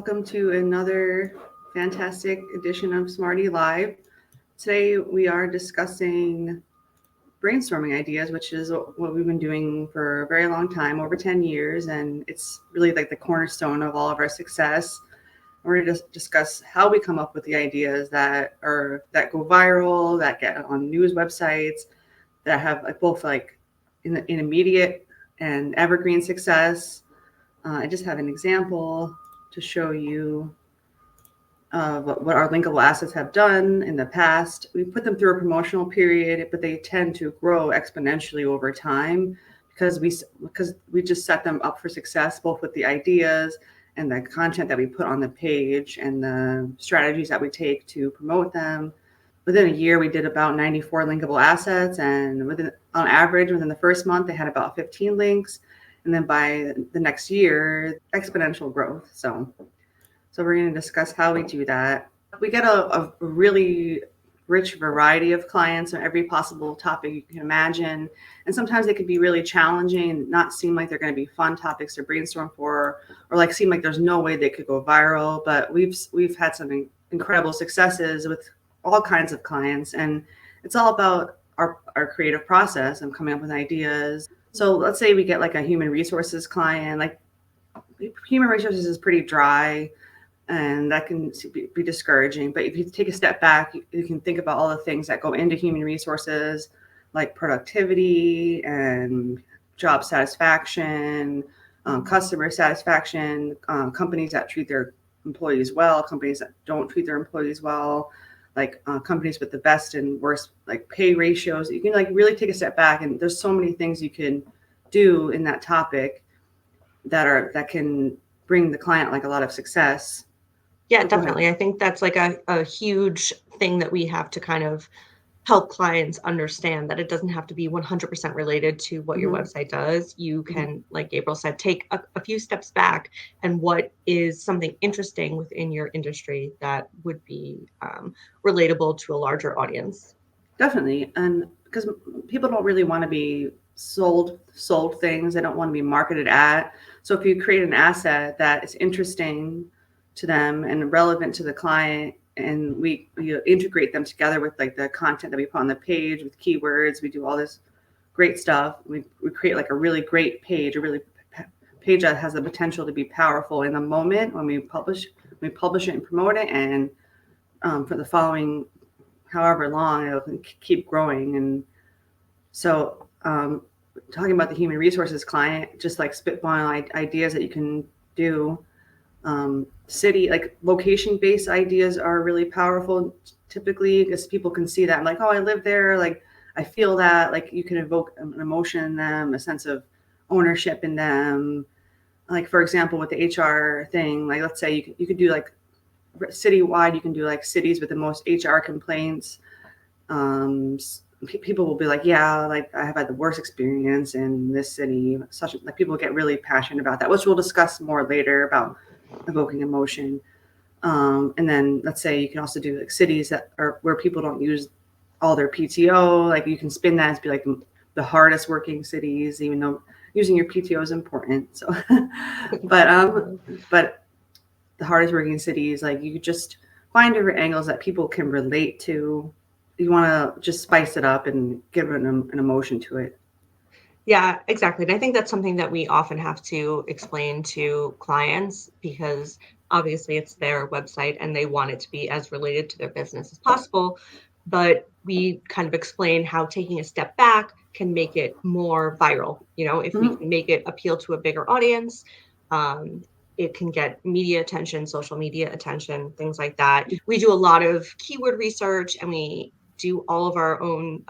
Welcome to another fantastic edition of Smarty Live. Today we are discussing brainstorming ideas, which is what we've been doing for a very long time, over 10 years, and it's really like the cornerstone of all of our success. We're going to discuss how we come up with the ideas that go viral, that get on news websites, that have both in immediate and evergreen success. I just have an example to show you what our linkable assets have done in the past. We put them through a promotional period, but they tend to grow exponentially over time because we just set them up for success, both with the ideas and the content that we put on the page and the strategies that we take to promote them. Within a year, we did about 94 linkable assets, and on average, within the first month, they had about 15 links. And then by the next year, exponential growth. So we're going to discuss how we do that. We get a really rich variety of clients on every possible topic you can imagine. And sometimes they can be really challenging and not seem like they're going to be fun topics to brainstorm for, or seem like there's no way they could go viral. But we've had some incredible successes with all kinds of clients. And it's all about our creative process and coming up with ideas. So let's say we get a human resources client. Human resources is pretty dry, and that can be discouraging. But if you take a step back, you can think about all the things that go into human resources, like productivity and job satisfaction, customer satisfaction, companies that treat their employees well, companies that don't treat their employees well, companies with the best and worst pay ratios. You can really take a step back, and there's so many things you can do in that topic that can bring the client a lot of success. Yeah, definitely. I think that's a huge thing that we have to kind of help clients understand, that it doesn't have to be 100% related to what your website does. You can, like Gabriel said, take a few steps back, and what is something interesting within your industry that would be relatable to a larger audience. Definitely. And because people don't really want to be sold things, they don't want to be marketed at. So if you create an asset that is interesting to them and relevant to the client, and we integrate them together with the content that we put on the page with keywords, we do all this great stuff. We create a really great page, page that has the potential to be powerful in the moment when we publish it and promote it, and for the following however long, it'll keep growing. And so talking about the human resources client, just spitballing ideas that you can do. City, location-based ideas are really powerful typically, because people can see that. I'm I live there. I feel that. You can evoke an emotion in them, a sense of ownership in them. For example, with the HR thing, let's say you could do citywide. You can do cities with the most HR complaints. People will be yeah, I have had the worst experience in this city. People get really passionate about that, which we'll discuss more later about evoking emotion. And then let's say you can also do cities that are where people don't use all their PTO. You can spin that as be the hardest working cities, even though using your PTO is important. So, but the hardest working cities, you just find different angles that people can relate to. You want to just spice it up and give an emotion to it. Yeah, exactly. And I think that's something that we often have to explain to clients, because obviously it's their website and they want it to be as related to their business as possible. But we kind of explain how taking a step back can make it more viral. If we can make it appeal to a bigger audience, it can get media attention, social media attention, things like that. We do a lot of keyword research, and we do all of our own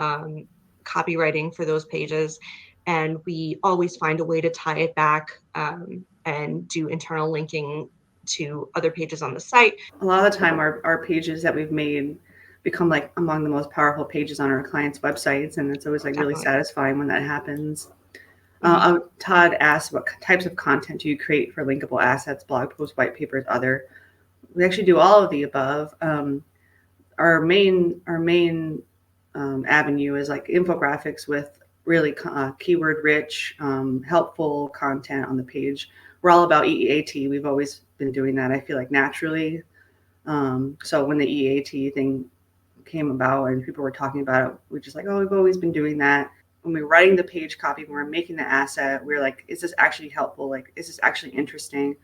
copywriting for those pages. And we always find a way to tie it back and do internal linking to other pages on the site. A lot of the time, our pages that we've made become among the most powerful pages on our clients' websites, and it's always really satisfying when that happens. Todd asked, what types of content do you create for linkable assets, blog posts, white papers, other? We actually do all of the above. Our main avenue is infographics with really keyword rich, helpful content on the page. We're all about EEAT. We've always been doing that, I feel like, naturally. So when the EAT thing came about and people were talking about it, we're just like, oh, we've always been doing that. When we're writing the page copy, when we're making the asset, we're like, is this actually helpful? Like, is this actually interesting?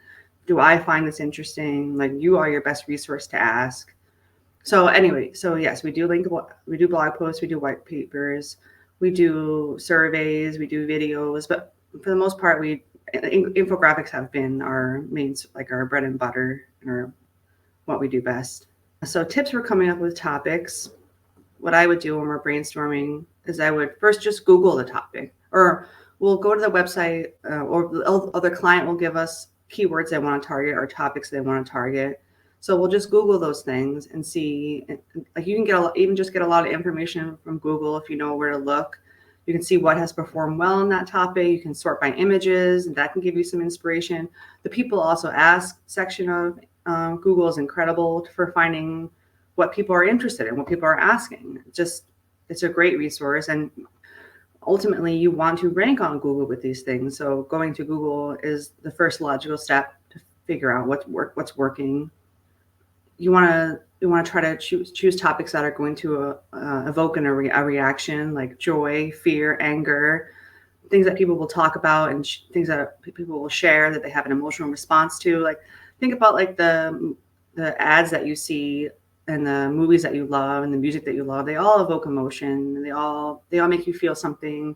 Do I find this interesting? Like, you are your best resource to ask. So anyway, so yes, we do blog posts, we do white papers, we do surveys, we do videos, but for the most part, infographics have been our main, like our bread and butter, or what we do best. So tips for coming up with topics. What I would do when we're brainstorming is I would first just Google the topic, or we'll go to the website, or the other client will give us keywords they want to target or topics they want to target. So we'll just Google those things and see. Like, you can get a lot of information from Google if you know where to look. You can see what has performed well in that topic. You can sort by images, and that can give you some inspiration. The people also ask section of Google is incredible for finding what people are interested in, what people are asking. It's a great resource, and ultimately you want to rank on Google with these things. So going to Google is the first logical step to figure out what's working. You want to try to choose topics that are going to evoke a reaction, like joy, fear, anger, things that people will talk about, and things that people will share that they have an emotional response to. Like, think about like the ads that you see and the movies that you love and the music that you love. They all evoke emotion, and they all make you feel something.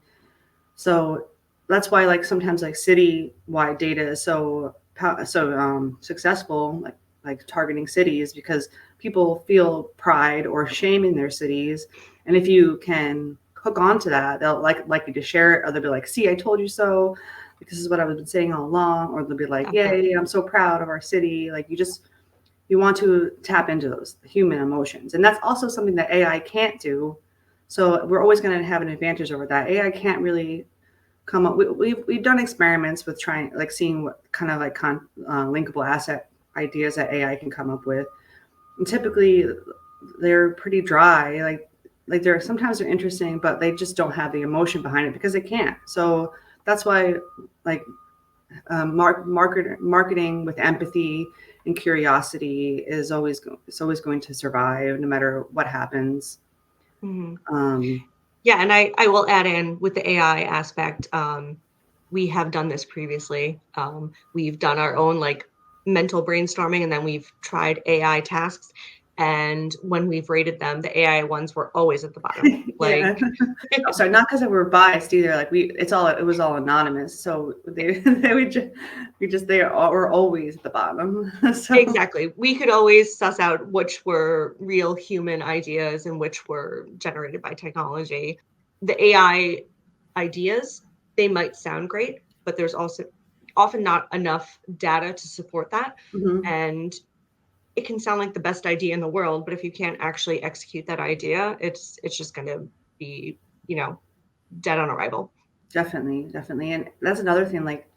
So that's why, like, sometimes like city-wide data is so successful, like targeting cities, because people feel pride or shame in their cities, and if you can hook onto that, they'll like you to share it, or they'll be like, "See, I told you so. Like, this is what I've been saying all along." Or they'll be like, "Yay, I'm so proud of our city." Like, you want to tap into those human emotions, and that's also something that AI can't do. So we're always going to have an advantage over that. AI can't really come up. We've done experiments with trying, like, seeing what kind of like linkable asset ideas that AI can come up with, and typically they're pretty dry. Like sometimes they're interesting, but they just don't have the emotion behind it because they can't. So that's why, like, marketing with empathy and curiosity is always going to survive no matter what happens. Mm-hmm. Yeah, and I will add in with the AI aspect. We have done this previously. We've done our own like mental brainstorming, and then we've tried AI tasks. And when we've rated them, the AI ones were always at the bottom. Like, yeah. Sorry, not because we're biased either. Like, it was all anonymous, so they were always at the bottom. So. Exactly. We could always suss out which were real human ideas and which were generated by technology. The AI ideas, they might sound great, but there's also often not enough data to support that. Mm-hmm. And it can sound like the best idea in the world, but if you can't actually execute that idea, it's just going to be, dead on arrival. Definitely. And that's another thing, like,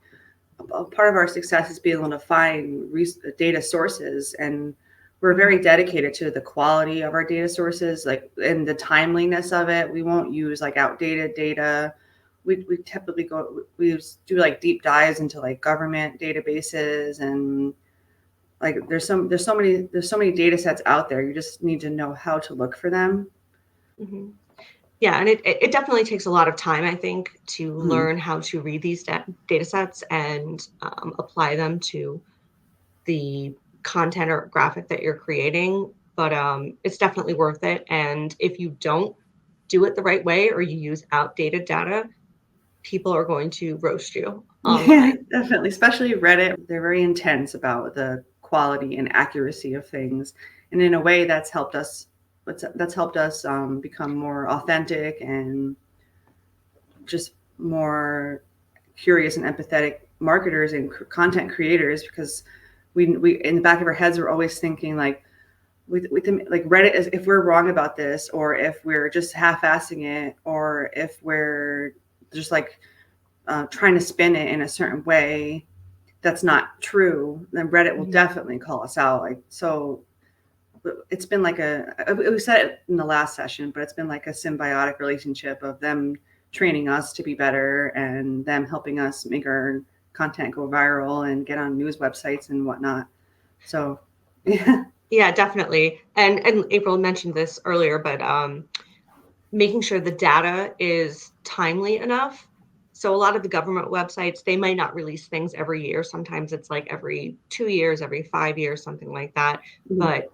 part of our success is being able to find data sources, and we're very dedicated to the quality of our data sources, like, and the timeliness of it. We won't use like outdated data. We typically we do like deep dives into like government databases, and like there's so many data sets out there. You just need to know how to look for them. Mm-hmm. Yeah, and it definitely takes a lot of time, I think, to Mm-hmm. learn how to read these data sets and apply them to the content or graphic that you're creating. But it's definitely worth it. And if you don't do it the right way, or you use outdated data, people are going to roast you online. Yeah, definitely. Especially Reddit. They're very intense about the quality and accuracy of things. And in a way that's helped us become more authentic and just more curious and empathetic marketers and content creators, because we in the back of our heads we're always thinking like, with them, like, Reddit is, if we're wrong about this, or if we're just half-assing it, or if we're just like trying to spin it in a certain way that's not true, then Reddit will definitely call us out. Like, so it's been like we said it in the last session, but it's been like a symbiotic relationship of them training us to be better and them helping us make our content go viral and get on news websites and whatnot. So, yeah. Yeah, definitely. And April mentioned this earlier, but making sure the data is timely enough. So a lot of the government websites, they might not release things every year. Sometimes it's like every 2 years, every 5 years, something like that. Mhm. But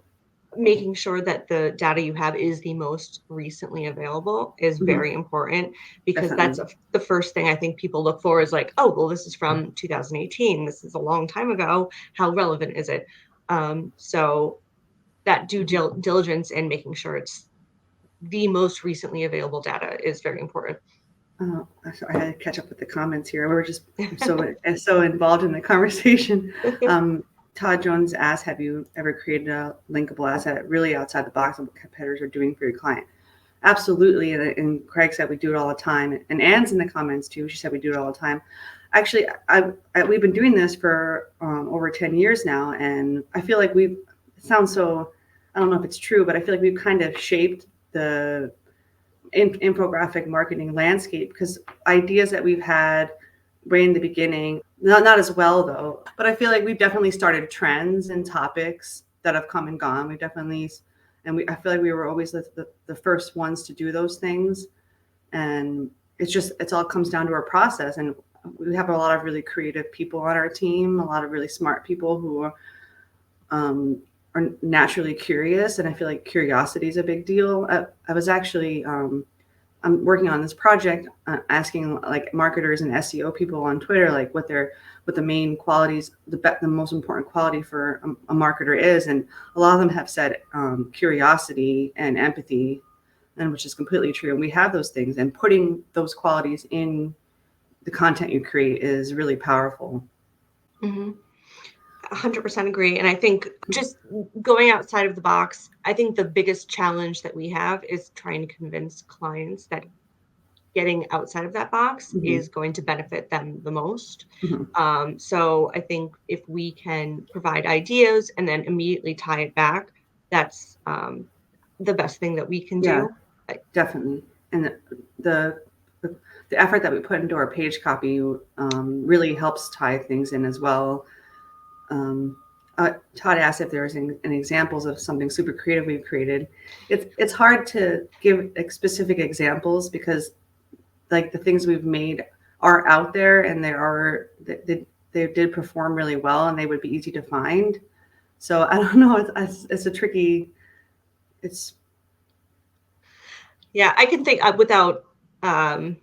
making sure that the data you have is the most recently available is Mhm. very important, because that's Definitely. the first thing I think people look for is like, oh, well, this is from 2018. This is a long time ago. How relevant is it? So that diligence and making sure it's the most recently available data is very important. I had to catch up with the comments here. We were just so involved in the conversation. Um, Todd Jones asked, "Have you ever created a linkable asset really outside the box of what competitors are doing for your client?" Absolutely, and Craig said we do it all the time, and Anne's in the comments too. She said we do it all the time. Actually, we've been doing this for over 10 years now, and I feel like we've. It sounds so. I don't know if it's true, but I feel like we've kind of shaped the infographic marketing landscape, because ideas that we've had way in the beginning, not as well though, but I feel like we've definitely started trends and topics that have come and gone. We definitely, and I feel like we were always the first ones to do those things. And it's all comes down to our process. And we have a lot of really creative people on our team, a lot of really smart people who are naturally curious. And I feel like curiosity is a big deal. I was actually, I'm working on this project, asking like marketers and SEO people on Twitter, like what the main qualities, the most important quality for a marketer is, and a lot of them have said curiosity and empathy, and which is completely true. And we have those things, and putting those qualities in the content you create is really powerful. Mm-hmm. 100% agree. And I think just going outside of the box, I think the biggest challenge that we have is trying to convince clients that getting outside of that box Mm-hmm. is going to benefit them the most. Mm-hmm. So I think if we can provide ideas and then immediately tie it back, that's the best thing that we can Yeah, do. definitely. And the the, the effort that we put into our page copy really helps tie things in as well. Um, Todd asked if there was any examples of something super creative we've created. It's hard to give like, specific examples, because like the things we've made are out there, and they did perform really well, and they would be easy to find. So I don't know. It's a tricky. It's Yeah, I can think without um,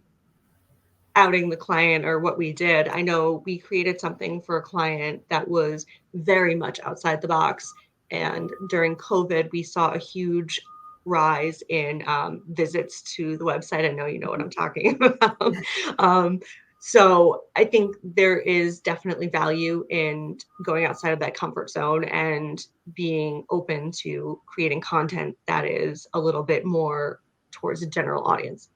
outing the client or what we did. I know we created something for a client that was very much outside the box. And during COVID, we saw a huge rise in visits to the website. I know you know what I'm talking about. um, so I think there is definitely value in going outside of that comfort zone and being open to creating content that is a little bit more towards a general audience.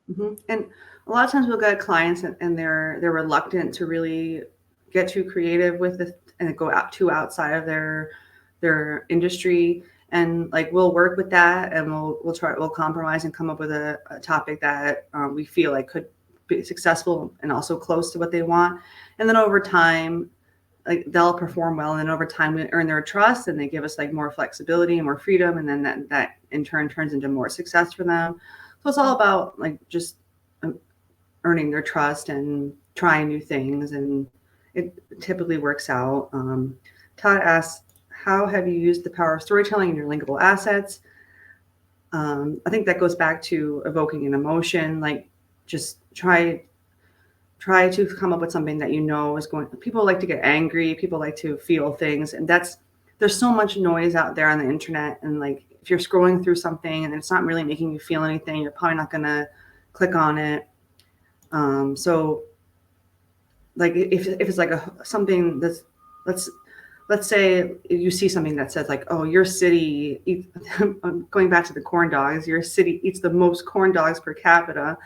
And a lot of times we'll get clients, and they're reluctant to really get too creative with it and go out too outside of their industry. And like we'll work with that, and we'll compromise and come up with a topic that we feel like could be successful and also close to what they want. And then over time, like they'll perform well, and then over time we earn their trust, and they give us like more flexibility and more freedom, and then that in turn turns into more success for them. So it's all about like just earning their trust and trying new things, and it typically works out. Todd asks, how have you used the power of storytelling in your linkable assets? I think that goes back to evoking an emotion. Like just try to come up with something that you know is going. People like to get angry. People like to feel things, and there's so much noise out there on the internet. And like if you're scrolling through something and it's not really making you feel anything, you're probably not gonna click on it. So like if it's like something that's let's let's say you see something that says like, oh, your city going back to the corn dogs, your city eats the most corn dogs per capita.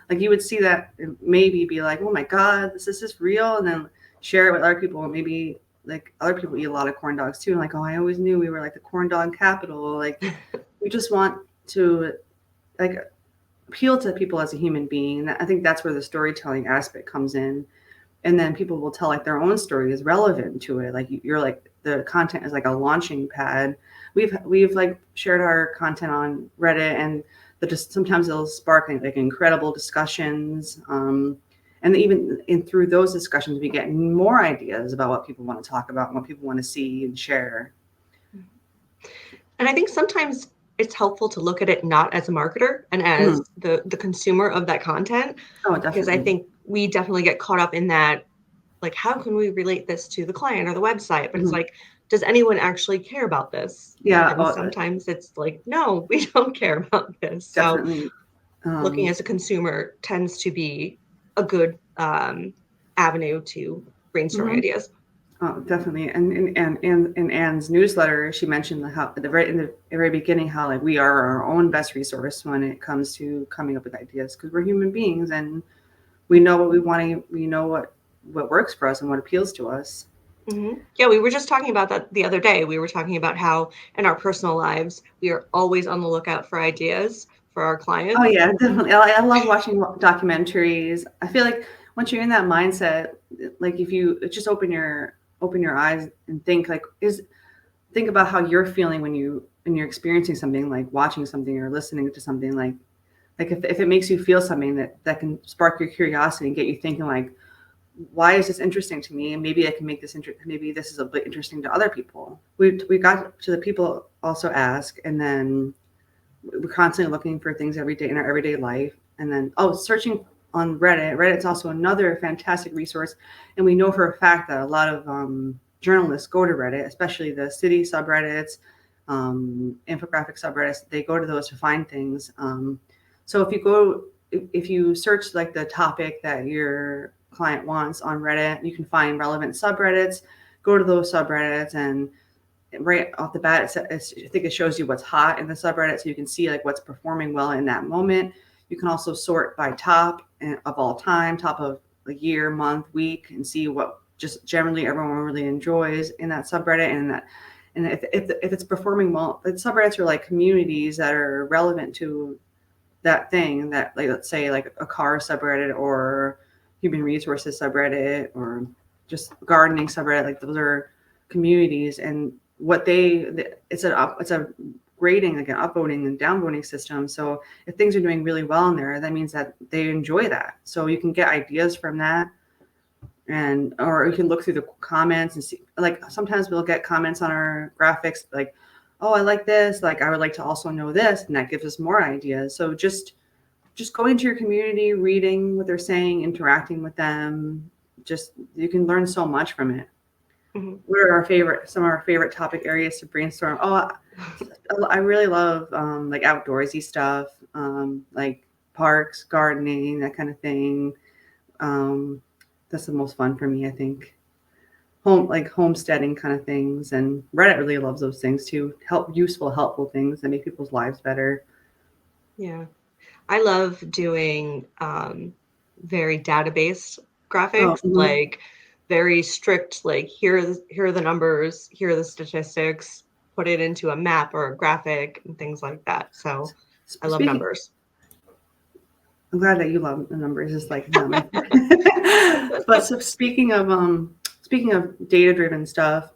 Like you would see that and maybe be like, oh my god, is this real? And then share it with other people, and maybe like other people eat a lot of corn dogs too, and like, oh, I always knew we were like the corn dog capital. Like we just want to like appeal to people as a human being. And I think that's where the storytelling aspect comes in. and then people will tell like their own story is relevant to it. Like you're like the content is like a launching pad. We've like shared our content on Reddit, and just sometimes it'll spark like incredible discussions. And even through those discussions, we get more ideas about what people want to talk about, and what people want to see and share. And I think sometimes it's helpful to look at it not as a marketer and as the consumer of that content. Oh, Because I definitely. think we definitely get caught up in that, like, how can we relate this to the client or the website? But it's like, does anyone actually care about this? Yeah. And sometimes it's like, no, we don't care about this. So Definitely. looking as a consumer tends to be a good avenue to brainstorming ideas. Oh, definitely. And in Anne's newsletter, she mentioned how in the very beginning how like we are our own best resource when it comes to coming up with ideas, because we're human beings and we know what we want to, we know what works for us and what appeals to us. Yeah, we were just talking about that the other day. We were talking about how in our personal lives, we are always on the lookout for ideas for our Oh clients. yeah, definitely. I love watching documentaries. I feel like once you're in that mindset, like if you just open your eyes and think like think about how you're feeling when you're experiencing something, like watching something or listening to something, like if it makes you feel something that can spark your curiosity and get you thinking like, why is this interesting to me? And maybe I can make this maybe this is a bit interesting to other people. We got to the people also ask, and then we're constantly looking for things every day in our everyday life. And then searching on Reddit. Reddit's also another fantastic resource, and we know for a fact that a lot of journalists go to Reddit, especially the city subreddits, infographic subreddits. They go to those to find things. So if you search like the topic that your client wants on Reddit, you can find relevant subreddits. Go to those subreddits, and right off the bat, I think it shows you what's hot in the subreddit, so you can see like what's performing well in that moment. You can also sort by top of all time, top of the year, month, week, and see what just generally everyone really enjoys in that subreddit. And if it's performing well, the subreddits are like communities that are relevant to that thing, that like let's say like a car subreddit or human resources subreddit or just gardening subreddit. Like those are communities, and it's a grading, like an upvoting and downvoting system. So if things are doing really well in there, that means that they enjoy that. So you can get ideas from that, and or you can look through the comments and see, like sometimes we'll get comments on our graphics like, oh, I like this, like I would like to also know this, and that gives us more ideas. So just going to your community, reading what they're saying, interacting with them, just you can learn so much from it. What are some of our favorite topic areas to brainstorm? Oh, I really love like outdoorsy stuff, like parks, gardening, that kind of thing. That's the most fun for me, I think. Like homesteading kind of things, and Reddit really loves those things too. Helpful things that make people's lives better. Yeah. I love doing very database Oh, graphics, like very strict, like here are the numbers, here are the statistics, put it into a map or a graphic and things like that. So I love speaking, numbers. I'm glad that you love the numbers. It's like not my. But so speaking of data driven stuff,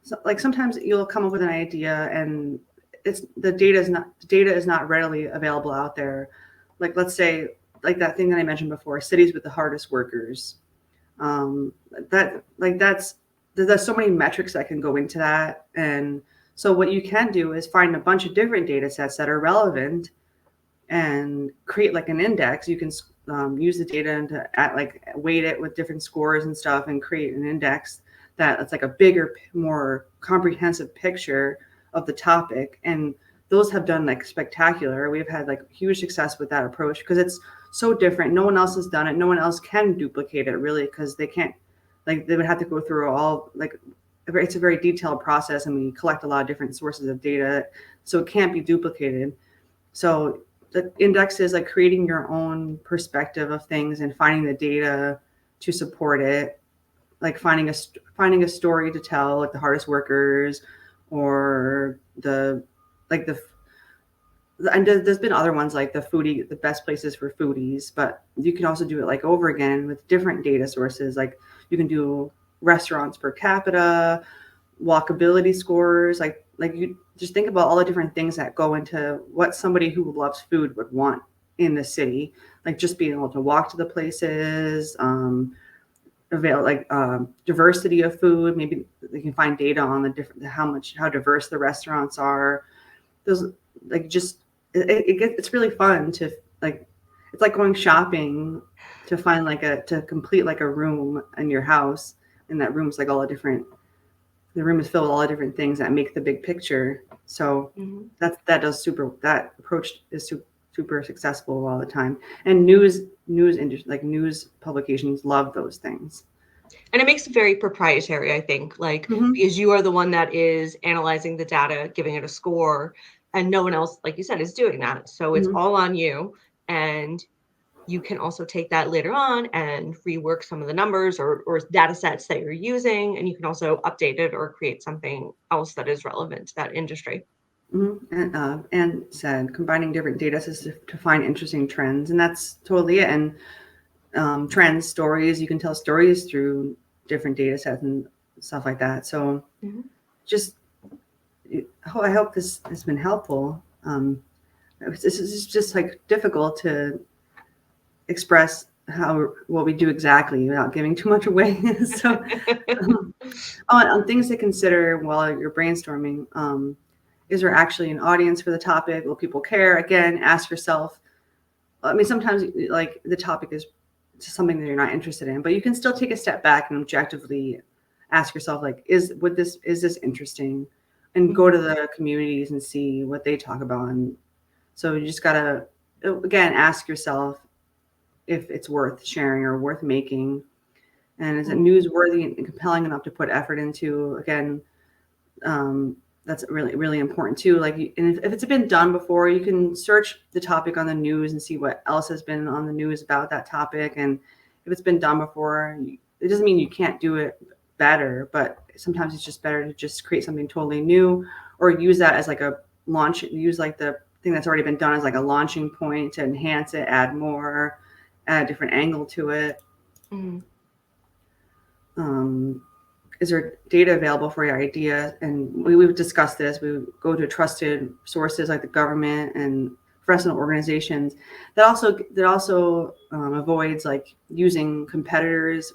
so like sometimes you'll come up with an idea and the data is not readily available out there. Like let's say like that thing that I mentioned before, cities with the hardest workers. Um, that like there's so many metrics that can go into that, and so what you can do is find a bunch of different data sets that are relevant and create like an index. You can use the data and like weight it with different scores and stuff and create an index that's like a bigger, more comprehensive picture of the topic. And those have done like spectacular. We've had like huge success with that approach because it's so different. No one else has done it. No one else can duplicate it really, because they can't, like they would have to go through all like it's a very detailed process, and we collect a lot of different sources of data, so it can't be duplicated. So the index is like creating your own perspective of things and finding the data to support it, like finding a story to tell, like the hardest workers, or the like and there's been other ones like the best places for foodies, but you can also do it like over again with different data sources. Like you can do restaurants per capita, walkability scores, like you just think about all the different things that go into what somebody who loves food would want in the city, like just being able to walk to the places, diversity of food. Maybe they can find data on the different how diverse the restaurants are. Those like just it's really fun to like it's like going shopping to find to complete like a room in your house, and that room's like all the room is filled with all the different things that make the big picture. So Mhm. that approach is super successful all the time. And news publications love those things. And it makes it very proprietary, I think, like, Mm-hmm. because you are the one that is analyzing the data, giving it a score, and no one else, like you said, is doing that. So it's Mm-hmm. all on you. And you can also take that later on and rework some of the numbers or data sets that you're using. And you can also update it or create something else that is relevant to that industry. Mm-hmm. And said combining different data sets to find interesting trends, and that's totally it. And trends, stories, you can tell stories through different data sets and stuff like that. So Mhm. just I hope this has been helpful. This is just like difficult to express what we do exactly without giving too much away. So um, on things to consider while you're brainstorming, is there actually an audience for the topic? Will people care? Again, ask yourself. I mean, sometimes like the topic is something that you're not interested in, but you can still take a step back and objectively ask yourself, like, is this interesting? And go Mhm. to the communities and see what they talk about. And so you just gotta again ask yourself if it's worth sharing or worth making, and is it Mhm. newsworthy and compelling enough to put effort into. Again, um, that's really important too. Like, and if it's been done before, you can search the topic on the news and see what else has been on the news about that topic. And if it's been done before, it doesn't mean you can't do it better, but sometimes it's just better to just create something totally new, or use that as like a use like the thing that's already been done as like a launching point to enhance it, add more, add a different angle to it. Mhm. Um, is there data available for your idea? And we've discussed this. We go to trusted sources like the government and professional organizations. That also avoids like using competitors'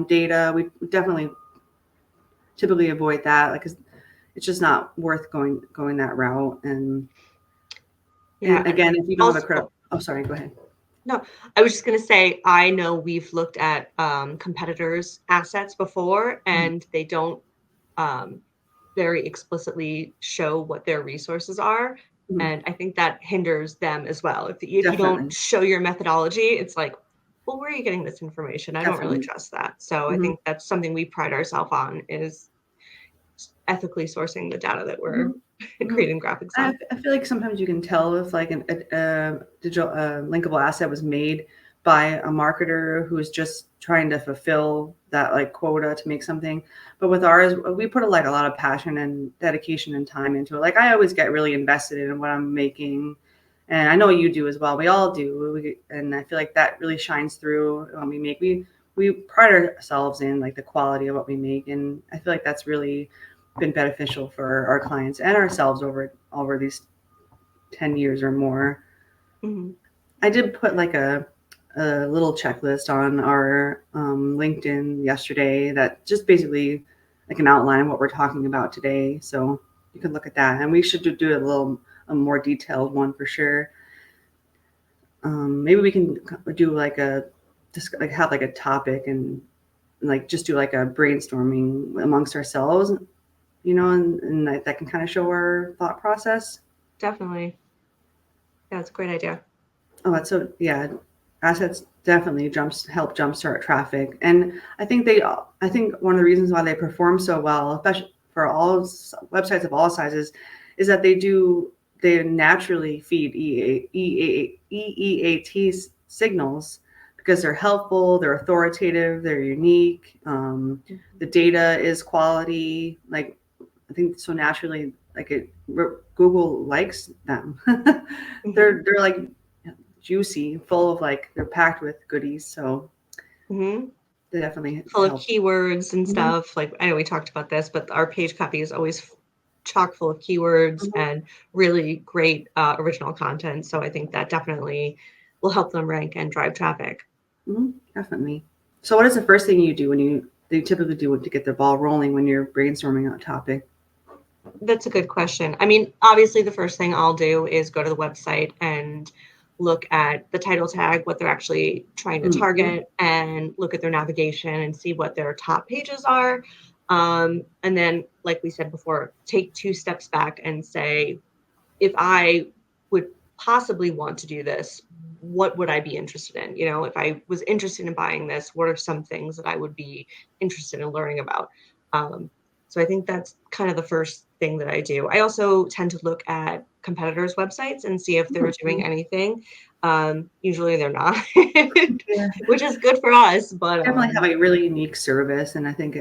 data. We definitely typically avoid that, like 'cause it's just not worth going that route. And Yeah. And again, if you don't have a also, credible, oh sorry, go ahead. no, I was just gonna say, I know we've looked at competitors' assets before, Mhm. and they don't um, very explicitly show what their resources are. Mhm. And I think that hinders them as well. If you don't Definitely, show your methodology, it's like, well, where are you getting this information? I don't really definitely. trust that. So I Hmm. think that's something we pride ourselves on is ethically sourcing the data that we're Hmm. Hmm. creating graphics on. I feel like sometimes you can tell if like a digital linkable asset was made by a marketer who is just trying to fulfill that like quota to make something. But with ours, we put like a lot of passion and dedication and time into it. Like I always get really invested in what I'm making, and I know you do as well. We all do, and I feel like that really shines through when we make. We pride ourselves in like the quality of what we make, and I feel like that's really been beneficial for our clients and ourselves over these 10 years or more. Mhm. I did put like a little checklist on our LinkedIn yesterday that just basically like an outline of what we're talking about today. So you can look at that, and we should do a more detailed one for sure. Maybe we can do like just like have like a topic and like just do like a brainstorming amongst ourselves, and that can kind of show our thought process. Definitely. Yeah, it's a great idea. Oh, that's so yeah. Assets definitely help jumpstart traffic, and I think one of the reasons why they perform so well, especially for websites of all sizes, is that they naturally feed EEAT signals because they're helpful, they're authoritative, they're unique. Mhm. The data is quality. Like I think so naturally like Google likes them. Mhm. They're like juicy, full of like they're packed with goodies. So Mhm. they definitely Full of help. keywords and Mhm, stuff. Like I know we talked about this, but our page copy is always chock full of keywords mhm, and really great original content. So I think that definitely will help them rank and drive traffic. definitely. So what is the first thing you do when you typically do to get the ball rolling when you're brainstorming on a topic? That's a good question. I mean, obviously, the first thing I'll do is go to the website and look at the title tag, what they're actually trying to Mm-hmm. target, and look at their navigation and see what their top pages are. And then, like we said before, take two steps back and say, if I would possibly want to do this, what would I be interested in? You know, if I was interested in buying this, what are some things that I would be interested in learning about? Um, so I think that's kind of the first thing that I do. I also tend to look at competitors' websites and see if they're doing anything. Usually they're not, Yeah, which is good for us. But definitely have a really unique service, and I think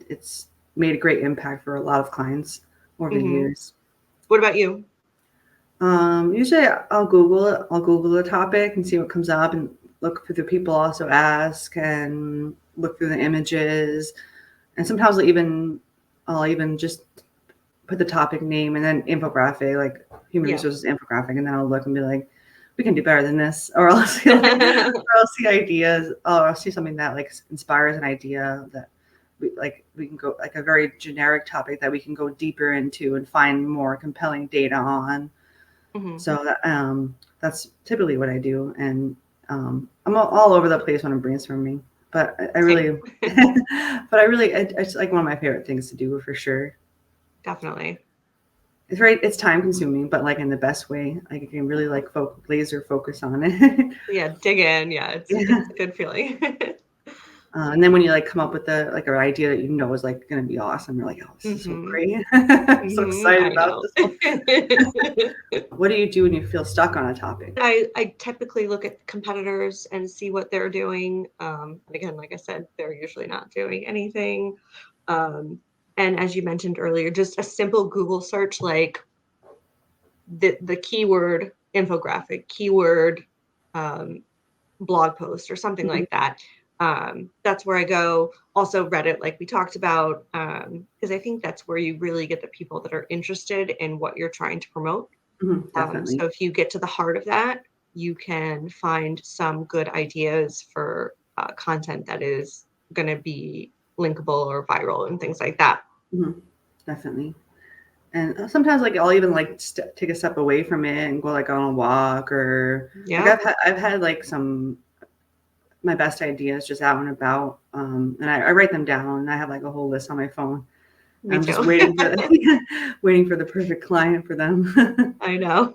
it's made a great impact for a lot of clients over the mhm. years. What about you? Usually I'll Google it. I'll Google the topic and see what comes up and look for the people also ask and look through the images. And sometimes I'll even just put the topic name and then infographic, like human Yeah. resources infographic, and then I'll look and be like, we can do better than this. Or I'll see like, or I'll see ideas, or I'll see something that like inspires an idea that we can go like a very generic topic that we can go deeper into and find more compelling data on. Mhm. So that's typically what I do, and I'm all over the place when I'm brainstorming. But I Same. really, but I really, it's like one of my favorite things to do for sure. Definitely. It's time consuming, but like in the best way. Like you can really like laser focus on it. Yeah, dig in. Yeah, Yeah. it's a good feeling. And then when you like come up with the like an idea that you know is like going to be awesome, you're like, oh, this is so Mhm. great. I'm so Mhm, excited I about know. this one. What do you do when you feel stuck on a topic? I typically look at competitors and see what they're doing. And again, like I said, they're usually not doing anything. Um, and as you mentioned earlier, just a simple Google search like the keyword infographic, keyword um, blog post or something Mhm, like that. That's where I go. Also Reddit, like we talked about, because I think that's where you really get the people that are interested in what you're trying to promote. definitely. So if you get to the heart of that, you can find some good ideas for content that is going to be linkable or viral and things like that. Mhm, definitely. And sometimes like I'll even like take a step away from it and go like on a walk or like Yeah, I've had like some my best ideas just out and about. And I write them down and I have like a whole list on my phone. me I'm just too. waiting for waiting for the perfect client for them. I know.